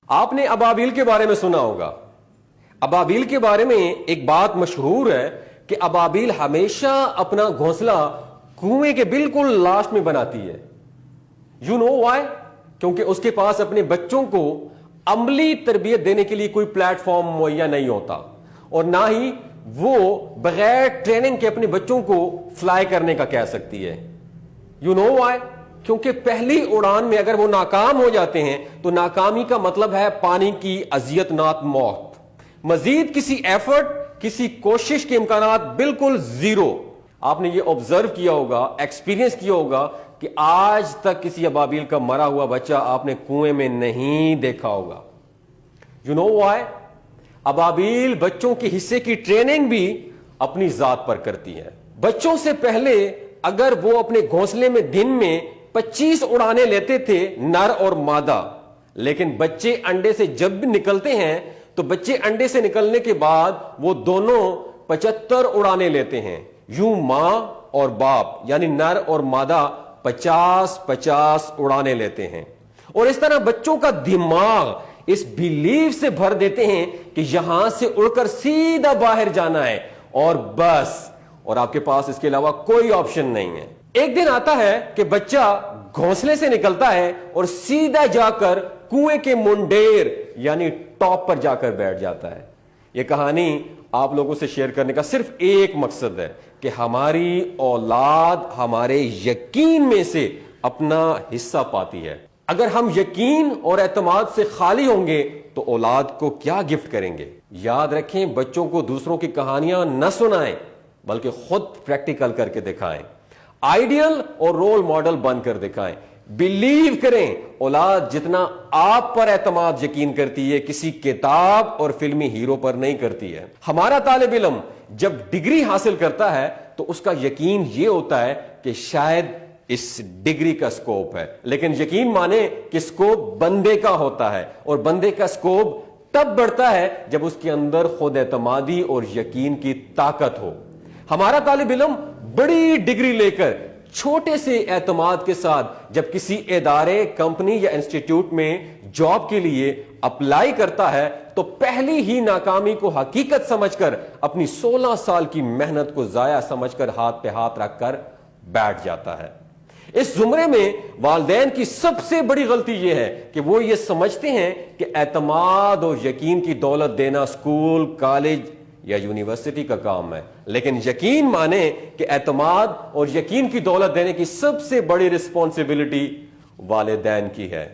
آپ نے ابابیل کے بارے میں سنا ہوگا. ابابیل کے بارے میں ایک بات مشہور ہے کہ ابابیل ہمیشہ اپنا گھونسلہ کنویں کے بالکل لاسٹ میں بناتی ہے. You know why? کیونکہ اس کے پاس اپنے بچوں کو عملی تربیت دینے کے لیے کوئی پلیٹ فارم مہیا نہیں ہوتا، اور نہ ہی وہ بغیر ٹریننگ کے اپنے بچوں کو فلائی کرنے کا کہہ سکتی ہے. You know why? کیونکہ پہلی اڑان میں اگر وہ ناکام ہو جاتے ہیں تو ناکامی کا مطلب ہے پانی کی اذیت ناک موت. مزید کسی ایفرٹ، کسی کوشش کے امکانات بالکل زیرو. آپ نے یہ آبزرو کیا ہوگا، ایکسپیرینس کیا ہوگا کہ آج تک کسی ابابیل کا مرا ہوا بچہ آپ نے کنویں میں نہیں دیکھا ہوگا. You know Y? ابابیل بچوں کے حصے کی ٹریننگ بھی اپنی ذات پر کرتی ہے. بچوں سے پہلے اگر وہ اپنے گھونسلے میں دن میں 25 اڑانے لیتے تھے نر اور مادہ، لیکن بچے انڈے سے جب بھی نکلتے ہیں تو بچے انڈے سے نکلنے کے بعد وہ دونوں 75 اڑانے لیتے ہیں. یوں ماں اور باپ یعنی نر اور مادہ 50-50 اڑانے لیتے ہیں. اور اس طرح بچوں کا دماغ اس بیلیف سے بھر دیتے ہیں کہ یہاں سے اڑ کر سیدھا باہر جانا ہے اور بس، اور آپ کے پاس اس کے علاوہ کوئی آپشن نہیں ہے. ایک دن آتا ہے کہ بچہ گھونسلے سے نکلتا ہے اور سیدھا جا کر کنویں کے منڈیر یعنی ٹاپ پر جا کر بیٹھ جاتا ہے. یہ کہانی آپ لوگوں سے شیئر کرنے کا صرف ایک مقصد ہے کہ ہماری اولاد ہمارے یقین میں سے اپنا حصہ پاتی ہے. اگر ہم یقین اور اعتماد سے خالی ہوں گے تو اولاد کو کیا گفٹ کریں گے؟ یاد رکھیں، بچوں کو دوسروں کی کہانیاں نہ سنائیں بلکہ خود پریکٹیکل کر کے دکھائیں. آئیڈیل اور رول ماڈل بن کر دکھائیں. بلیو کریں، اولاد جتنا آپ پر اعتماد یقین کرتی ہے کسی کتاب اور فلمی ہیرو پر نہیں کرتی ہے. ہمارا طالب علم جب ڈگری حاصل کرتا ہے تو اس کا یقین یہ ہوتا ہے کہ شاید اس ڈگری کا سکوپ ہے، لیکن یقین مانے کہ سکوپ بندے کا ہوتا ہے، اور بندے کا سکوپ تب بڑھتا ہے جب اس کے اندر خود اعتمادی اور یقین کی طاقت ہو. ہمارا طالب علم بڑی ڈگری لے کر چھوٹے سے اعتماد کے ساتھ جب کسی ادارے، کمپنی یا انسٹیٹیوٹ میں جاب کے لیے اپلائی کرتا ہے تو پہلی ہی ناکامی کو حقیقت سمجھ کر اپنی 16 سال کی محنت کو ضائع سمجھ کر ہاتھ پہ ہاتھ رکھ کر بیٹھ جاتا ہے. اس زمرے میں والدین کی سب سے بڑی غلطی یہ ہے کہ وہ یہ سمجھتے ہیں کہ اعتماد اور یقین کی دولت دینا اسکول، کالج یا یونیورسٹی کا کام ہے، لیکن یقین مانے کہ اعتماد اور یقین کی دولت دینے کی سب سے بڑی رسپانسبلٹی والدین کی ہے.